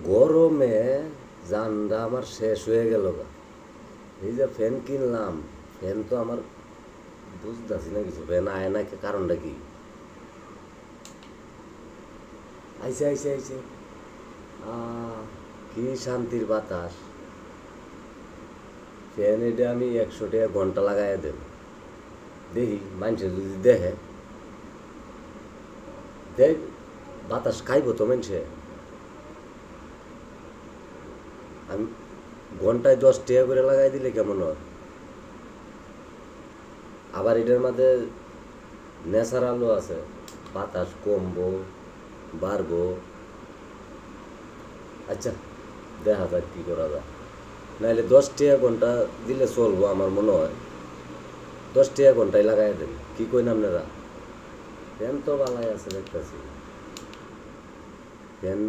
গরমে জানটা আমার শেষ হয়ে গেল গা। এই যে ফ্যান কিনলাম, ফ্যান তো আমার বুঝতেছি না কিছু, ফ্যান আয় না, কারণটা কি? আইসে আইসে আইসে, কি শান্তির বাতাস! ফ্যান এটা আমি 100 টাকা ঘন্টা লাগাই দেব, দেখি মানুষে যদি দেখে, দেখ বাতাস খাইব তো মানুষে। আমি ঘন্টায় 10 টাকা করে লাগাই দিলে কেমন হয়? আবার এটার মধ্যে ন্যাচারালও আছে, বাতাস কমবো বাড়বো। আচ্ছা, দেখা যাক কী করা যায়। নাহলে 10 টাকা ঘন্টা দিলে চলবো আমার মনে হয়। 10 টাকা ঘন্টায় লাগাই দেন, কি কইন আপনারা? ফ্যান তো বালাই আছে দেখতেছি, ফ্যান